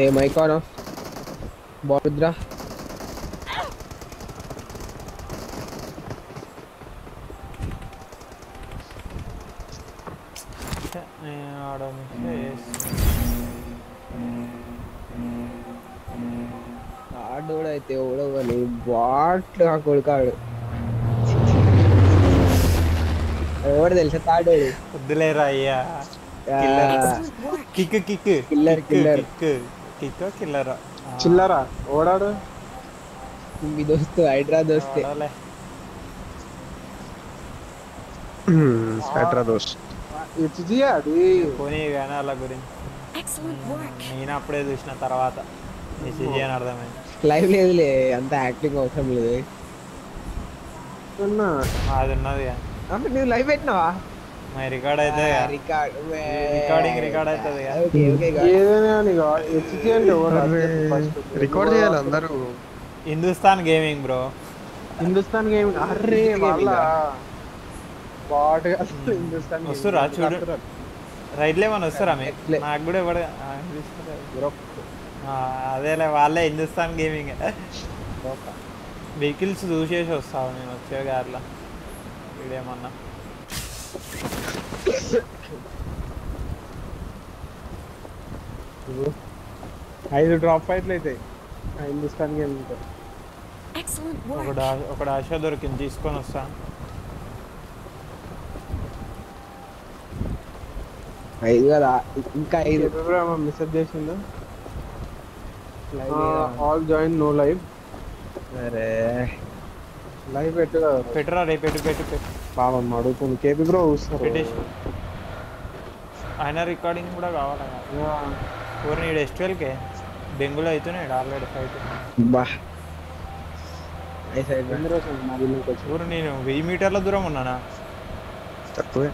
A mic on off బారుద్రా ఆడోడు అయితే ఓడవని బాట్లు ఆ కొడుకాడు ఎవడు తెలుసా తాడోడు వద్దులేరా అయ్యా kick kick killer killer kick కిల్లరా చిల్లరా ఓడాడు మీ దోస్తు హైడ్రా దోస్తే హైడ్రా దోస్త్ హెచ్జి అది పోనీ కానీ అలా గురించి నేను అప్పుడే చూసిన తర్వాత హెచ్జి అని అర్థమైంది. లైవ్ లేదులే అంత యాక్టింగ్ అవసరం లేదు. అది ఉన్నది అంటే నువ్వు లైవ్ పెట్టినావా? మరి రికార్డ్ అయితే రికార్డ్ అవుతుంది రికార్డ్ చేయాలి అందరూ. Hindustan gaming bro, Hindustan gaming. Array వాళ్ళ వస్తురా చూడు రైట్ లేమని వస్తారా మీకు? నాకు కూడా ఎవరు అదేలే వాళ్ళే హిందుస్థాన్ గేమింగ్. వెహికల్స్ చూసేసి వస్తావు నేను వచ్చే గారిలో వీడేమన్నా. 5 డ్రాప్ ఫైట్లు అవుతాయి హిందుస్థాన్ గేమింగ్. ఒక ఆశ దొరికింది తీసుకొని వస్తా. 5 కదా ఇంకా 5 మెసేజ్ చేసిందా? All join no live. అరే లైవ్ పెట్టురా రే పెట్టు పాపం అడుగుతుంది. కేపీ బ్రో చూస్తారు పెట్టేసి ఆయన రికార్డింగ్ కూడా కావాలా? ఊరు నీడు ఎస్ట్వెల్కే బెంగులో అవుతున్నాడు ఆల్రెడీ ఫైట్. బా ఊరు నేను 1000 మీటర్ల దూరం ఉన్నానా? తక్కువే.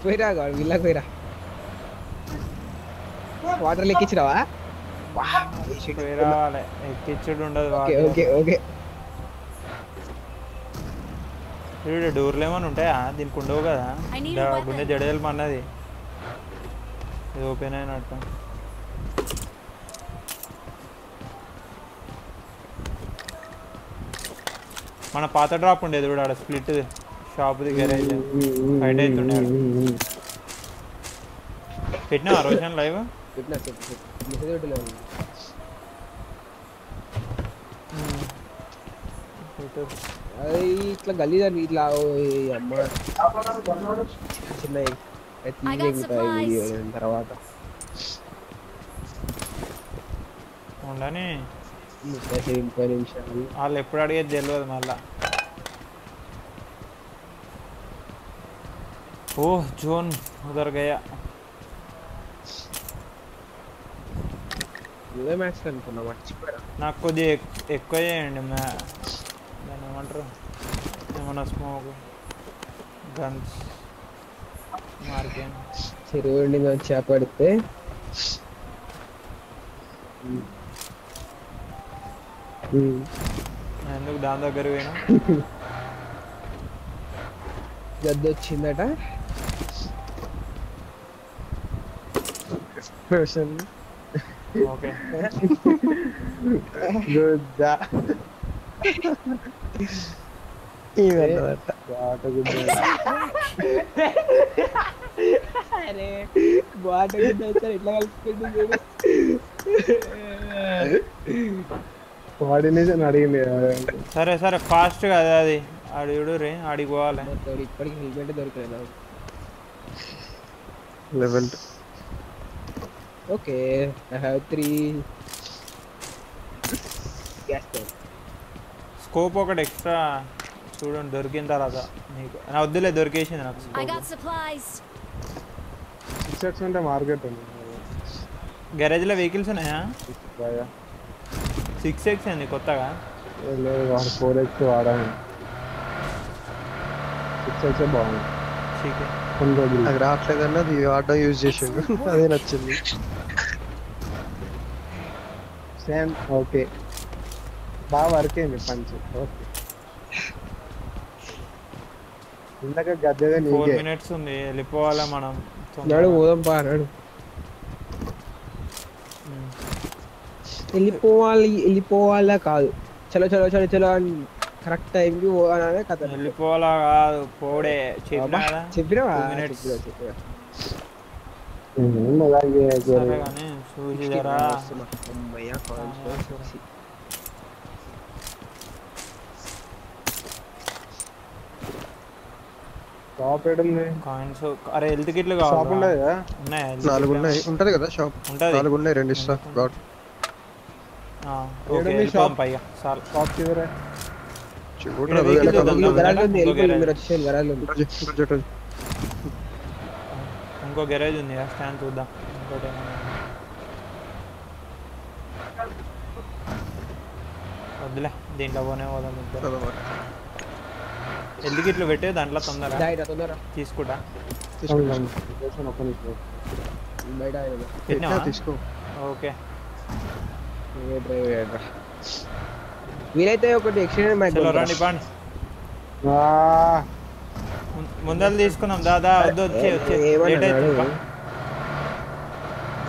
పోయిరా వీళ్ళకి పోయిరా. వాటర్ ఎక్కించినావా? రావాలి ఎక్కించుడు ఉండదు. ఓకే డోర్లు ఏమైనా ఉంటాయా? దీనికి ఉండవు కదా, గుండె జడేలు అన్నది ఇది ఓపెన్ అయినట్టు. మన పాత డ్రాప్ ఉండేది కూడా ఆడ స్ప్లిట్ షాప్ది గ్యారేజ్ ఫైట్ అవుతుండే. పెట్టినా రోషన్ లైవ్ అది ఇట్లా గలీదని ఇట్లా అమ్మ చిన్న తర్వాత ఉండని 30 నిమిషాలు వాళ్ళు ఎప్పుడు అడిగేది తెలియదు మళ్ళా. ఓ జోన్ ఉదర్ గయా. నువ్వే మ్యాచ్ అనుకున్నా మర్చిపోయా. నాకు కొద్దిగా ఎక్కువ చేయండి దాన్ని ఏమంటారు, ఏమన్నా స్మోక్ గన్స్ మార్కెట్ చెరువు వచ్చి పడితే ఎందుకు దాని దగ్గర పోయినా గద్ద వచ్చిందట. ఓకే అరే బాట ఎట్లా కలుపుకుంటుంది కోఆర్డినేషన్ అడిగింది. సరే ఫాస్ట్ కదా అది ఆడు రే ఆడికి పోవాలి. ఇప్పటికి హెల్మెట్ దొరకలేదు. Level okay I have 3 gas tank. Scope ఒకటి ఎక్స్ట్రా చూడండి దొరికిన తర్వాత నీకు. నా వద్దులే దొరికేసింది నాకు స్కోప్. 6x అంటే మార్కెట్ ఉంది గ్యారేజ్లో వెహికల్స్ ఉన్నాయా? 6x అండి కొత్తగా. లేదు 4x వాడాను. 6x బాగుంది. నాకు రావట్లేదన్న అది ఆటో యూజ్ చేసిండు అదే నచ్చింది. సేమ్ ఓకే బాగా వర్క్ అయింది పంచ్. ఓకే ఇందాక గద్దెగా 4 minutes ఉంది వెళ్ళిపోవాలా మనం. నడు పోదాం పా నడు. వెళ్ళిపోవాలా కాదు, చలో చలో చలో చలో అని కరెక్ట్ టైంకి పోవాలనే కథ. వెళ్ళిపోవాలా కాదు, పోడే చెప్పినా కదా. చెప్పినావా? 2 minutes. చెప్పినా. సరే కానీ చూసి జరా. అమ్మయ్య, షాప్ ఏడుంది? కాయిన్స్. అరే హెల్త్ కిట్లు షాప్ కావాలి. ఉండదు కదా? ఉన్నాయి 4 ఉన్నాయి. ఉంటది కదా షాప్? ఉంటది. 4 ఉన్నాయి, 2 ఇస్తా. గాడ్ ఓకే వెళ్ళిపోదాం పైగా. చాలు. షాప్ చివరే. చూడరా వెహికల్ వెనకాల చూద్దాం. ఉంది. గరాజ్ ఉంది, ఇంకో వెళ్ళిపోయి garage. మీరు వచ్చేసారు గరాజ్ ఉంది. రోజు. ఇంకో గ్యారేజ్ ఉంది స్టాండ్ చూద్దాం. ఇంకోటి ఏమన్నా వద్దులే, దీంట్లో పోనే పోదాం. చలో మరి. హెల్త్ కిట్లు పెట్టే దాంట్లో తొందర బయట తొందర తీసుకుంటా. ఒక్క నిమిషం. బయట ఆయన. పెట్టినావా? తీసుకో. ఓకే వీలైతే ఒకటి ఎక్స్టెండెడ్ మైక్ చలో రండి పండి. ఆ, ముందర తీసుకుందాం. దాదా వద్దు, వచ్చే వచ్చే లేట్ ఏమన్నాడు?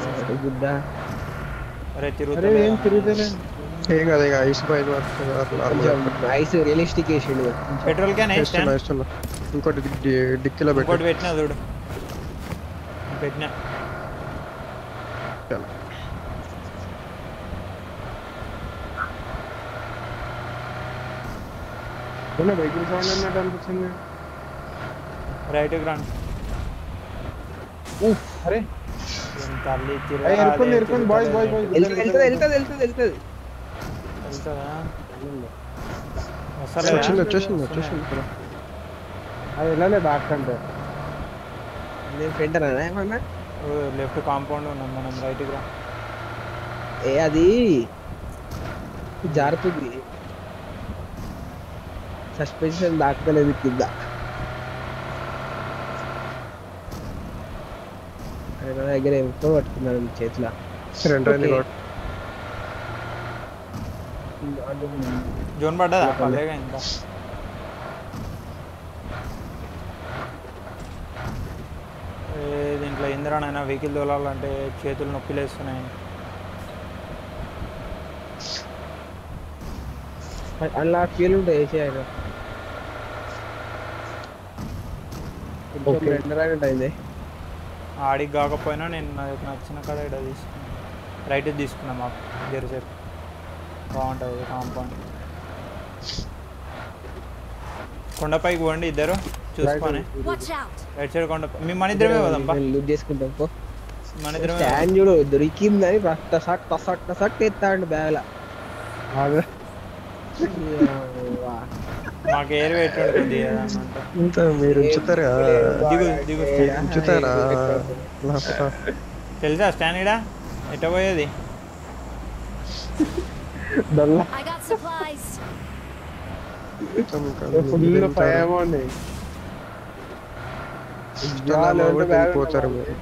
అవుతుంది. గుద్ద అరే అరే తిరుగుతా ఏం తిరుగుతలే. ఏం కాదు, ఇక ఐస్ పైన కొంచెం ఐస్ రియలిస్టిక్ వేసిండు. పెట్రోల్ క్యాన్ ఇస్తున్నా. ఇంకోటి డిక్కీలో ఇంకోటి పెట్టు. పెట్టినా చూడు. పెట్టినా. చాలా. వెహికల్ సౌండ్ అన్నట్టు అనిపించింది. రైట్కి రండి. అరే ఎంత అల్లి ఎరుకుంది బాయ్స్ బాయ్స్ బాయ్స్. వెళ్తుంది వెళ్తుంది వెళ్తుంది వెళ్తుంది. వెళ్తుందా? వచ్చేసింది. అది వెళ్ళలే బ్యాక్ అంటే. నేను ఫ్రెండ్ అన్నా ఏమన్నా? లెఫ్ట్ కాంపౌండ్ ఉన్నాం మనం. రైట్కి రా. ఏ అది జారుతుంది, సస్పెన్షన్ దాక్కలేదు కింద. అరే నా దగ్గర ఎంతో పట్టుకున్నాను చేతిలో. 2 అయింది గాడ్. జోన్ పడ్డదా? పర్లేగా ఇంకా. దీంట్లో ఇంద్రానైనా వెహికల్ తోలాలంటే చేతులు నొప్పిలు వేస్తున్నాయి. అలా ఫీల్ ఉంటాయి వేసేయాలి. కొంచెం రెండర్ అయినట్టు అయింది. ఆడికి కాకపోయినా నేను నాకు నచ్చిన కాడ ఇక్కడ తీసుకున్నాను. రైట్ తీసుకున్నాం మాకు జెర్సేపు బాగుంటుంది కాంపౌండ్. కొండపైకి పోండి ఇద్దరు చూసుకొని. రైట్ సైడ్ కొండ. మేము మన ఇద్దరమే పోదాంపా. లూట్ చేసుకుంటాం పో. మన ఇద్దరమే. స్టాండ్ చూడు దొరికిందని టసట్ ఎత్తాడు బ్యాగ్లా. మాకు ఏరు పెట్టుంటుంది ఇంత మీరు ఉంచుతారా? దిగు దిగు. ఉంచుతారా? తెలుసా స్టాండ్ ఇడా ఎట్ట పోయేది? ఫుల్ ఫైవ్ అండి. పోతారు మీరు.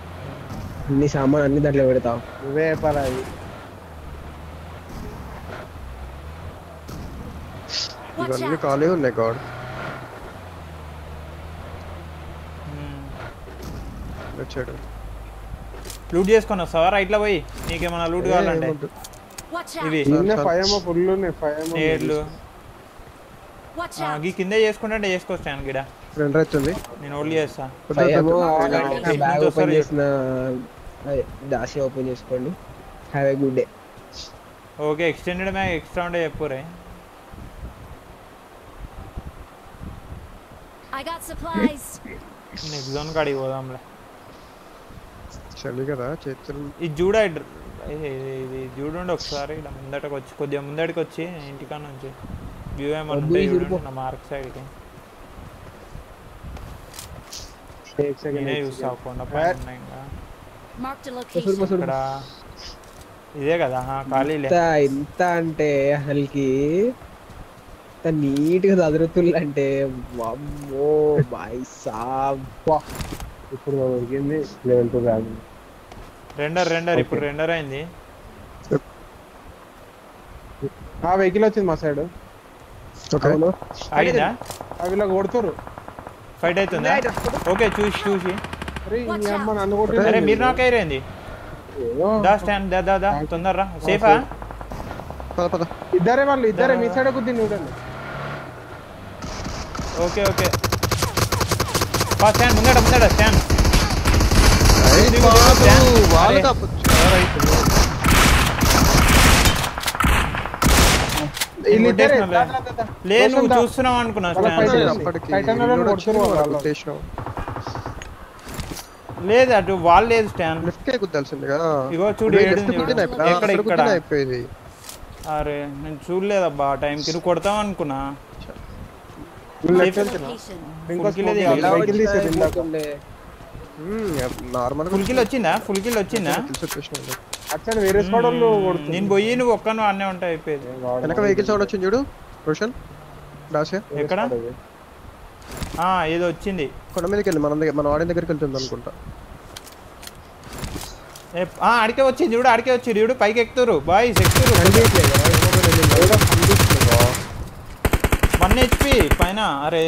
అన్ని సామాన్ అన్ని దాంట్లో పెడతావు. నువ్వే పరాది. ఇవన్నీ ఖాళీ ఉన్నాయి గాడ్. వచ్చాడు. లూట్ చేసుకొని వస్తావా రైట్లో పోయి? నీకేమన్నా లూట్ కావాలంటే ఇవి ఫుల్ ఏర్లు ఈ కింద చేసుకుంటే చేసుకోవచ్చు. స్టాండ్ గిడ 2 అవుతుంది. నేను ఓన్లీ చేస్తా. బ్యాగ్ ఓపెన్ చేసిన దాసి ఓపెన్ చేసుకోండి. Have a good day. Okay extended mag extra ఉండే చెప్పురే. నెక్స్ట్ జోన్ కాడికి పోదాంలే. చలి కదా చేతులు. ఇది చూడ ఇది చూడండి ఒకసారి. ఇలా ముందటకు వచ్చి కొద్దిగా ముందడికి వచ్చి ఇంటికాడ నుంచి వ్యూ ఏమన్నా ఉంటే చూడండి నా మార్క్ సైడ్కి. నేనే చూస్తా కొండ పైన ఉన్నాయి ఇక్కడ. ఇదే కదా ఖాళీలే. ఎంత అంటే అసలుకి నీట్ గా చదురుతుందంటే వామ్మో బాయ్ సాబ్. ఇప్పుడు దొరికింది లెవెల్ 2 బ్యాగ్. రెండర్ ఇప్పుడు రెండర్ అయింది. ఆ వెహికల్ వచ్చింది మా సైడ్. ఆగిందా? అవి ఇలా కొడుతురు. ఫైట్ అవుతుందా? ఓకే చూసి. అరే ఈ అమ్మ నన్ను కొట్టి. అరే మీరు నాకు అయ్యేంది. దా స్టాండ్ దా తొందరరా. సేఫా? పద పద. ఇద్దరే వాళ్ళు ఇద్దరే మీ సైడ్ కుద్ది చూడండి. ఓకే ఓకే స్టాండ్ ముందట స్టాండ్ వాళ్ళు వీళ్ళు ఇద్దరే. లే నువ్వు చూస్తున్నావు అనుకున్నా లేదు అటు వాళ్ళు లేదు స్టాండ్ లిఫ్ట్ కుద్దాల్సిందిగా. ఇగో చూడు ఇక్కడ అయిపోయింది. అరే నేను చూడలేదబ్బా ఆ టైంకి నువ్వు కొడతావు అనుకున్నా. నార్మల్ ఫుల్ కిల్ వచ్చిందా వేరే స్క్వాడ్ వాళ్ళు నేను పోయి నువ్వు ఒక్కను అన్నే ఉంటాయి అయిపోయింది. వెనక వెహికల్ సౌండ్ వచ్చింది చూడు రోషన్ దాసే. ఎక్కడ ఏదో వచ్చింది కొండ మీదకి వెళ్ళి మన వాడి దగ్గరికి వెళ్తుంది అనుకుంటా. అడికే వచ్చింది చూడు పైకి ఎక్కుతారు బాయ్స్ ఎక్కుతారు 1 HP పైన. అరే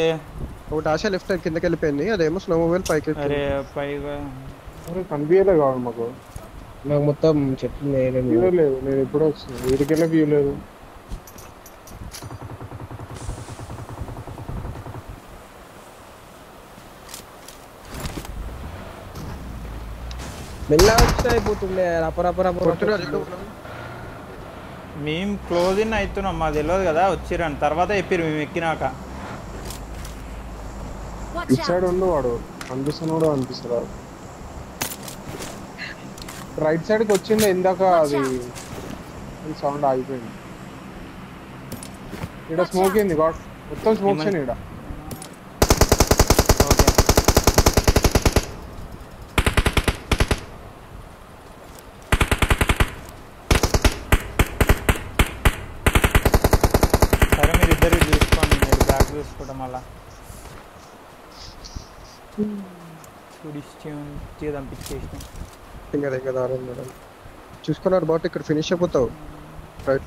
ఒకటి ఆశ లెఫ్ట్ కిందకి వెళ్ళిపోయింది, అదేమో స్లో మొబైల్ పైకి. అరే పైగా కనిపించలే కావాలి మాకు మొత్తం చెట్లు వ్యూ లేదు. నేను ఎప్పుడో వస్తున్నాను వీడికెళ్ళే వ్యూ లేదు. మెల్ల వచ్చి అయిపోతుండే మేము క్లోజ్ ఇన్ అవుతున్నాం మాకు తెలియదు కదా వచ్చిరని తర్వాత చెప్పారు మేము ఎక్కినాక. ఇచ్చాడు ఉండు వాడు అనిపిస్తున్నాడు అనిపిస్తున్నాడు. రైట్ సైడ్కి వచ్చిండే ఇందాక అది సౌండ్ ఆగిపోయింది. ఇక్కడ స్మోక్ అయింది మొత్తం స్మోక్స్ అని ఇక్కడ. సరే మీరు ఇద్దరు చూసుకోండి, మీరు బ్యాక్ చూసుకోవడం వల్ల పంపించేసినాం. చూసుకున్నారు బాట్ ఇక్కడ ఫినిష్ అయిపోతావు. రైట్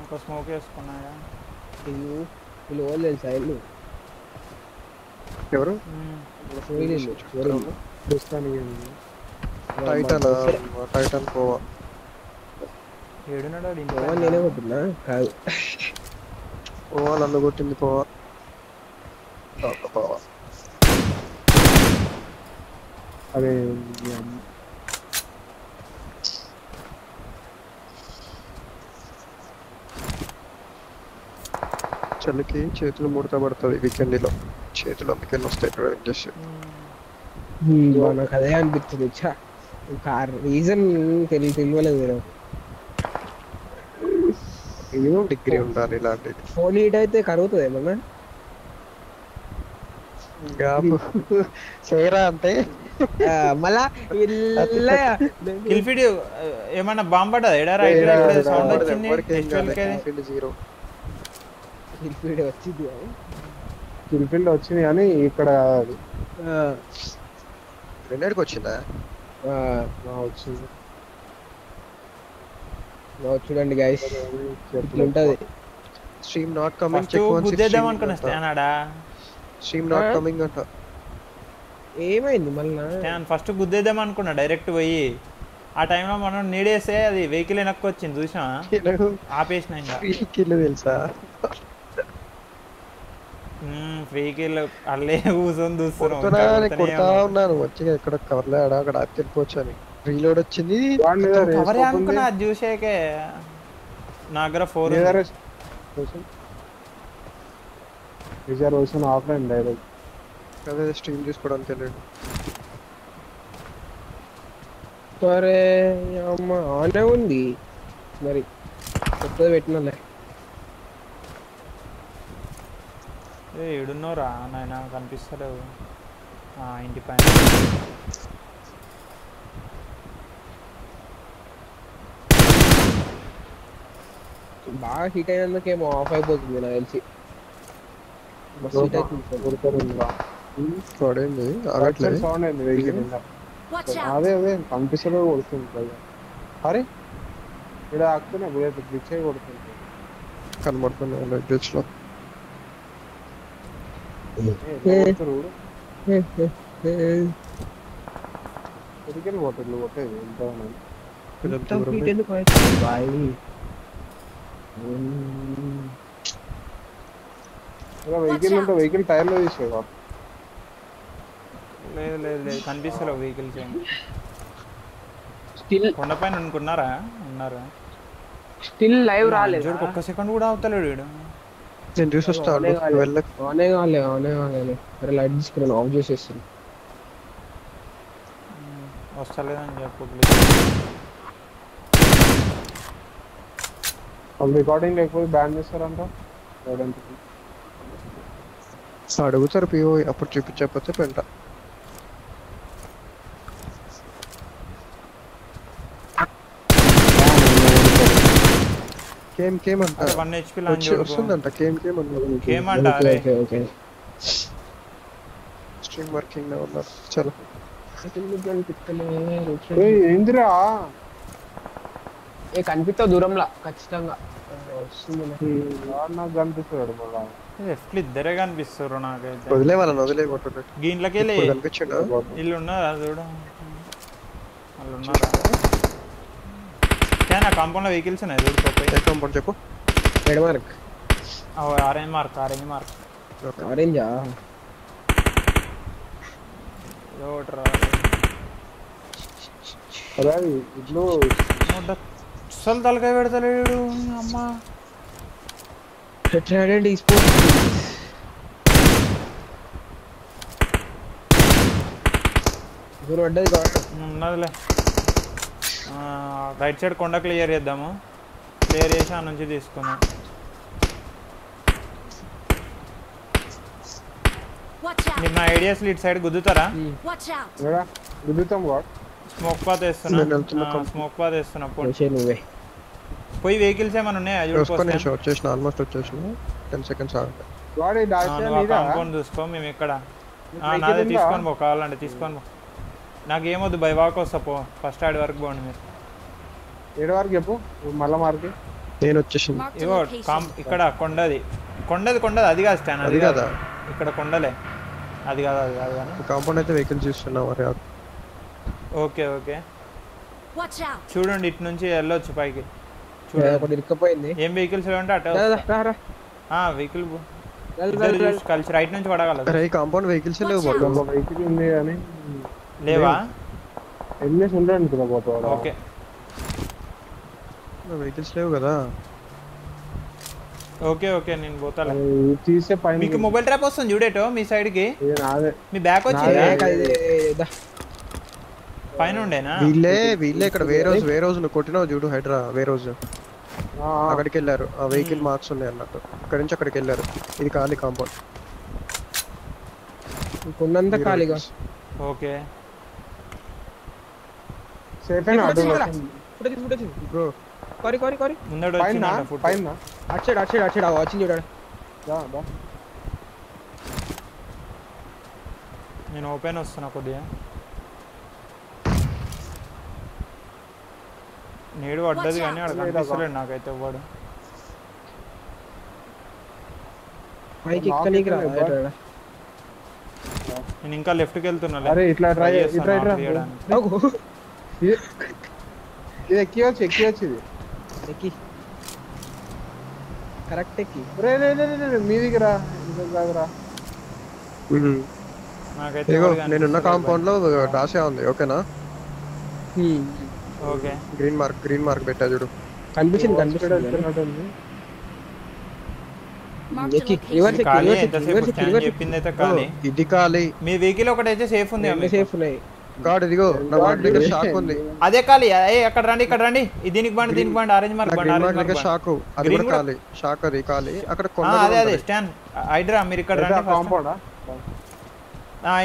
ఒక స్మోక్ వేసుకున్నాయా వీళ్ళు తెలుసా ఇల్లు ఎవరు టైటన్ పోవా ఏడున్నాడు నేనే కొట్టినా కాదు పోవా నన్ను కొట్టింది పోవా పోవా. అదే చలికి చేతులు ముడత పడుతుంది వీకెండ్ లో, చేతులు అందుకని వస్తాయి డ్రైవింగ్ చేసి. నాకు అదే అనిపిస్తుంది. రీజన్ తెలియలేదు. డిగ్రీ ఉండాలి ఇలాంటిది. ఫోన్ హీట్ అయితే కరుగుతుంది ఏమన్నా చేయరా అంటే మళ్ళా కిల్ఫీడ్ ఏమన్నా బాంబ్ పడ్డదా ఎడారా సౌండ్ వచ్చింది. వచ్చింది కిల్ఫీల్డ్ వచ్చింది కానీ ఇక్కడ రెండేడికి వచ్చిందా వచ్చింది. చూడండి గైస్ ఇట్లుంటది. స్ట్రీమ్ నాట్ కమింగ్ గుద్దేద్దాం అనుకున్నా స్టానాడా. స్ట్రీమ్ నాట్ కమింగ్ అంట. ఏమైంది మళ్ళా ఫస్ట్ గుద్దేద్దాం అనుకున్నా డైరెక్ట్ పోయి. ఆ టైంలో మనం నీడేస్తే అది వెహికల్ వెనక్కి వచ్చింది చూసా ఆపేసిన. వెహికల్ తెలుసా వెహికల్ అల్లే కూర్చొని చూస్తున్నాను. వచ్చి ఎక్కడ కవర్లో అక్కడ ఆపిపోవచ్చు అని రీలోడ్ వచ్చింది. కవరే అనుకున్నా అది చూసాకే నా దగ్గర 4 ఆఫ్లైన్ డైరెక్ట్ అదే స్ట్రీమ్ చూసుకోవడానికి వెళ్ళాడు. సరే అమ్మ ఆనే ఉంది మరి కొత్తది పెట్టినలే. ఏడున్నోరా నాయన కనిపిస్తలేవు. ఇంటి పైన బాగా హీట్ అయినందుకేమో ఆఫ్ అయిపోతుంది నాకు తెలిసి. అదే అదే కనిపిస్తలే కొడుతుంది. అరే ఇక్కడ ఆకుతున్నా బ్రిడ్జ్ అయి కొడుతుంది కనబడుతుంది బ్రిడ్జ్ లో. ఎదికెళ్ళి పోతుంది కొట్టేది ఎంత ఎందుకు అవుతుంది బాయ్? వెహికల్ ఉంటే వెహికల్ టైర్లో తీసేవా? లేదు లేదు లేదు కనిపిస్తలేవు వెహికల్స్ ఏమి. స్టిల్ కొండపైన అనుకున్నారా? ఉన్నారా? స్టిల్ లైవ్ రాలేదు. చూడు ఒక్క సెకండ్ కూడా అవుతలేడు వీడు. నేను చూసి వస్తాను వెళ్ళకు. ఆనే కావాలి. అరే లైట్ తీసుకున్నాను, ఆఫ్ చేసేస్తాను. వస్తలేదని చెప్పు రికార్డింగ్ లేకపోతే బ్యాన్ చేస్తారంట. అడుగుతారు పిఓ, అప్పుడు చూపించకపోతే పెంట. కేమ్ అంట 1 HP లాంచ్ వస్తుందంట. కేమ్ అన్నారు. కేమ్ అంట. అరే స్ట్రీమ్ వర్కింగ్ లో ఉన్నారు. చలో ఏందిరా కనిపిస్తావు దూరంలో ఖచ్చితంగా వస్తుంది. నాకు కనిపిస్తాడు మళ్ళా. లెఫ్ట్ ఇద్దరే కనిపిస్తారు నాకైతే. వదిలే వాళ్ళని వదిలే కొట్టండి. గీన్లకి వెళ్ళి కనిపించండి. ఇల్లు ఉన్నారా చూడు, వాళ్ళు ఉన్నారా? నా కాంపౌండ్ లో వెహికల్స్ ఉన్నాయి చూడు. కాంపౌండ్ చెప్పు. Red mark, orange mark. ఆరెంజా? ఇల్లు అసలు తలకాయ పెడతలేడు అమ్మ. ఉన్నదిలే. రైట్ సైడ్ కొండ క్లియర్ చేద్దాము. క్లియర్ చేసి ఆ నుంచి తీసుకుందాం. మీరు నా ఐడియాస్ ఇటు సైడ్ గుద్దుతారా? గుద్దుతాం. స్మోక్ పాత్ వేస్తున్నా. పోయి వెహికల్స్ ఏమైనా ఉన్నాయా? వచ్చేసిన ఆల్మోస్ట్ వచ్చేసిన. 10 seconds కాంపౌండ్ చూసుకో. మేము ఇక్కడ నాదే తీసుకొని పో, కావాలంటే తీసుకొని పో. నాకు ఏమొద్దు, బై వాక్ వస్తా పో. ఫస్ట్ ఆడి వరకు పోండి మీరు. 7 వరకు చెప్పు మళ్ళా మార్కి. నేను వచ్చేసింది. ఇగో ఇక్కడ కొండది అది కాదు స్టాండ్. అది కాదా? ఇక్కడ కొండలే. అది కాదు కానీ కాంపౌండ్ అయితే వెహికల్స్ చూస్తున్నాం. ఓకే చూడండి, ఇటు నుంచి వెళ్ళొచ్చు పైకి. చూడండి ఏం వెహికల్స్ ఉంటే అటే వెహికల్ కలిసి రైట్ నుంచి పడగలదు. కాంపౌండ్ వెహికల్స్ లేవు. వెహికల్ ఉంది కానీ లేవా? ఎన్ఎస్ ఉంటాడు కదా పోతాడు. ఓకే వెహికల్స్ లేవు కదా. ఓకే నేను పోతా. తీసే పైన మీకు మొబైల్ ట్రాప్ వస్తుంది చూడేటో మీ సైడ్ కి. మీ బ్యాక్ వచ్చింది పైన ఉండేనా? వీళ్ళే ఇక్కడ వే రోజు నువ్వు కొట్టినావు చూడు. హైడ్రా వే రోజు అక్కడికి వెళ్ళారు. ఆ వెహికల్ మార్క్స్ ఉన్నాయి అన్నట్టు. ఇక్కడ నుంచి అక్కడికి వెళ్ళారు. ఇది ఖాళీ కాంపౌండ్. కొన్నంత ఖాళీగా. ఓకే సేఫ్ అయినా అటు బ్రో. కోరి ముందడు పైన అటు సైడ్ వచ్చింది చూడాడు. నేను ఓపెన్ వస్తున్నా కొద్దిగా. నేడు పడ్డది కానీ అక్కడ కనిపిస్తలేడు నాకైతే వాడు. నేను ఇంకా లెఫ్ట్కి వెళ్తున్నా. కరెక్ట్ ఎక్కి మీదికి రా. నాకైతే నేనున్న కాంపౌండ్ లో డాషా ఉంది. ఓకేనా? ఓకే గ్రీన్ మార్క్ పెట్టా చూడు. కనిపిస్తుంది. చెప్పింది అయితే ఖాళీ. ఇది ఖాళీ. మీ వెహికల్ ఒకటైతే సేఫ్ ఉంది. సేఫ్ ఉన్నాయి. గాడ్ ఇదిగో నా వాడి దగ్గర షాక్ ఉంది. అదే ఖాళీ. అక్కడ రండి. దీనికి బండి ఆరెంజ్ మార్క్ బండి. షాక్ అది కూడా ఖాళీ. షాక్ అది ఖాళీ. అక్కడ అదే స్టాండ్ హైడ్రా. మీరు ఇక్కడ రండి.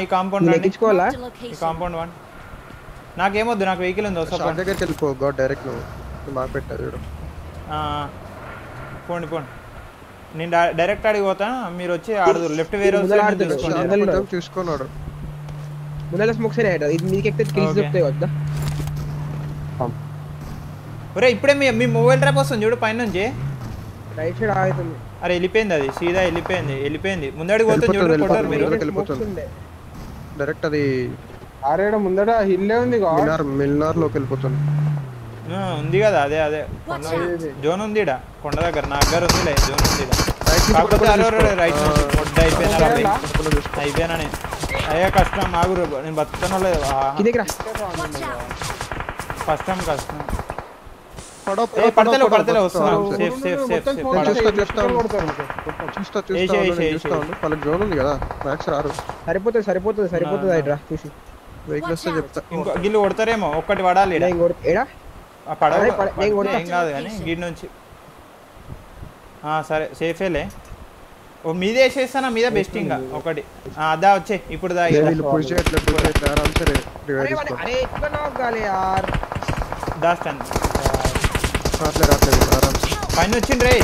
ఈ కాంపౌండ్ ఎక్కించుకోవాలా? ఈ కాంపౌండ్ వన్ నాకేమొద్దు. నాకు వెహికల్ ఉంది. షాక్ దగ్గరికి వెళ్ళిపో. గాడ్ డైరెక్ట్ నువ్వు మార్క్ పెట్టా చూడు. పోండి నేను డైరెక్ట్ అడిగి పోతా. మీరు వచ్చి ఆడదు లెఫ్ట్ వేరే చూసుకున్నాడు. ముందర స్మోక్స్ ఇది మీకు ఎక్కితే కిల్స్ దొరుకుతాయి వద్దా? ఒరే ఇప్పుడే మీ మొబైల్ ట్రాప్ వస్తుంది చూడు పైన నుంచి. రైట్ సైడ్ ఆగుతుంది. అరే వెళ్ళిపోయింది అది సీదా వెళ్ళిపోయింది ముందడికి పోతుంది చూడు కొట్టారు మీరు వెళ్ళిపోతుంది డైరెక్ట్ అది ఆరేడ ముందట హిల్లే ఉంది మిల్నార్ లోకి వెళ్ళిపోతుంది. ఉంది కదా అదే జోన్ ఉంది ఇడ కొండ దగ్గర నా దగ్గర ఉందిలే జోన్ ఉంది కాకపోతే రైట్ మొడ్డ అయిపోయినా నేను అయ్యా కష్టం ఆగురు నేను బతుకుతానో లేదు కష్టం పడతలే వస్తున్నాను జోన్ ఉంది కదా మ్యాక్స్ రారు. సరిపోతుంది హైడ్రా చూసి వెహికల్స్ చెప్తా ఇంకో గిల్లు కొడతారేమో ఒక్కటి పడాలి పడవ ఏం కాదు కానీ గిడి నుంచి సరే సేఫేలే ఓ మీద వేసేస్తానా మీద బెస్ట్ ఇంకా ఒకటి అదా వచ్చే ఇప్పుడు దా పైన వచ్చింది రే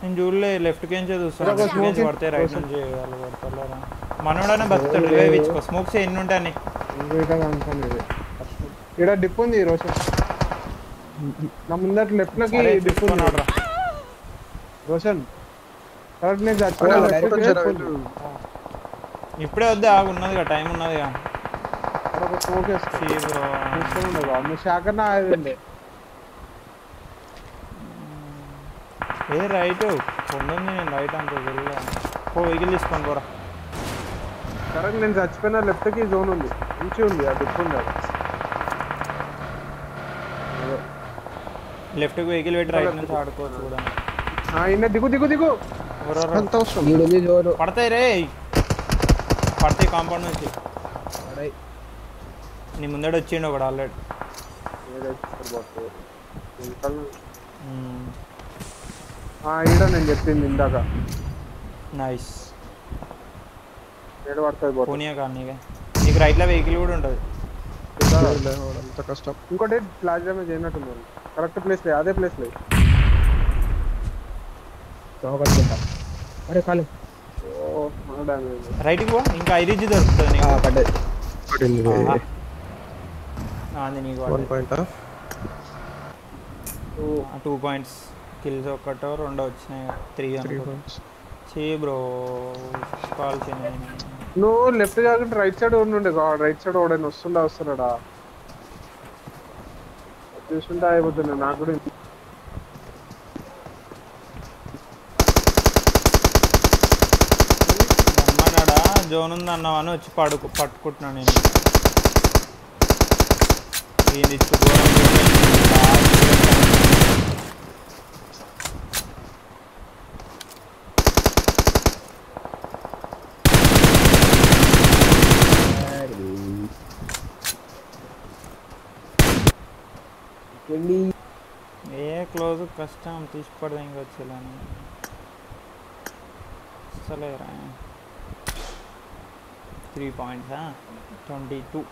నేను చూడలే లెఫ్ట్ కించే చూస్తాను పడితే రైట్ నుంచి కొడతారా మనోడనే బతుకుతాడు రివైవ్ ఇచ్చుకో స్మోక్స్ ఎన్ని ఉంటాయి ఇక్కడ డిప్ ఉంది రోషన్ నా ముందట లెఫ్ట్ లోకి డిప్ ఉన్నాడు రోషన్ కరెక్ట్ నేను ఇప్పుడే వద్దా ఉన్నది కదా టైం ఉన్నది కదా స్మోక్ వేసుకో శాఖర్ నా ఏ రైట్ కొండ నేను రైట్ అంత వెళ్ళా వెహికల్ తీసుకొని పోరా కరెక్ట్ నేను చచ్చిపోయిన లెఫ్ట్ కి జోన్ ఉంది మంచి ఉంది ఆ డిప్ ఉంది లెఫ్ట్ కి వెహికల్ పెట్టి రైట్ నుంచి ఆడుకోవచ్చు కూడా ఇన్న దిగు పడతాయి రే పడతాయి కాంపౌండ్ నుంచి నీ ముందడ వచ్చిండు ఒకడు ఆల్రెడీ ఈడ నేను చెప్పింది ఇందాక నైస్ పోనీయా కానీ నీకు రైట్ లో వెహికల్ కూడా ఉంటుంది కష్టం. ఇంకోటి ఫ్లాష్ డ్యామేజ్ అయినట్టుంది కరెక్ట్ ప్లేస్ లేదు అదే ప్లేస్ లేదు అరే కాలు రైట్కి పో ఇంకా ఐరిజ్ దొరుకుతుంది నీకు 2 పాయింట్స్ కిల్స్ ఒకటో రెండో వచ్చినాయి 3 పాయింట్స్ బ్రో కాల్ చేయండి నువ్వు లెఫ్ట్ కాకుండా రైట్ సైడ్ ఉండే రైట్ సైడ్ ఓడని వస్తున్నాడా చూస్తుంటే అయిపోతున్నా నాకు కూడా అమ్మనాడా జోన్ ఉంది అన్నావని వచ్చి పట్టుకుంటున్నాను నేను దీన్ని ఏ క్లోజ్ కష్టం తీసుకోవడం ఇంకా వచ్చేలాని అసలేరా 3 పాయింట్స్ 22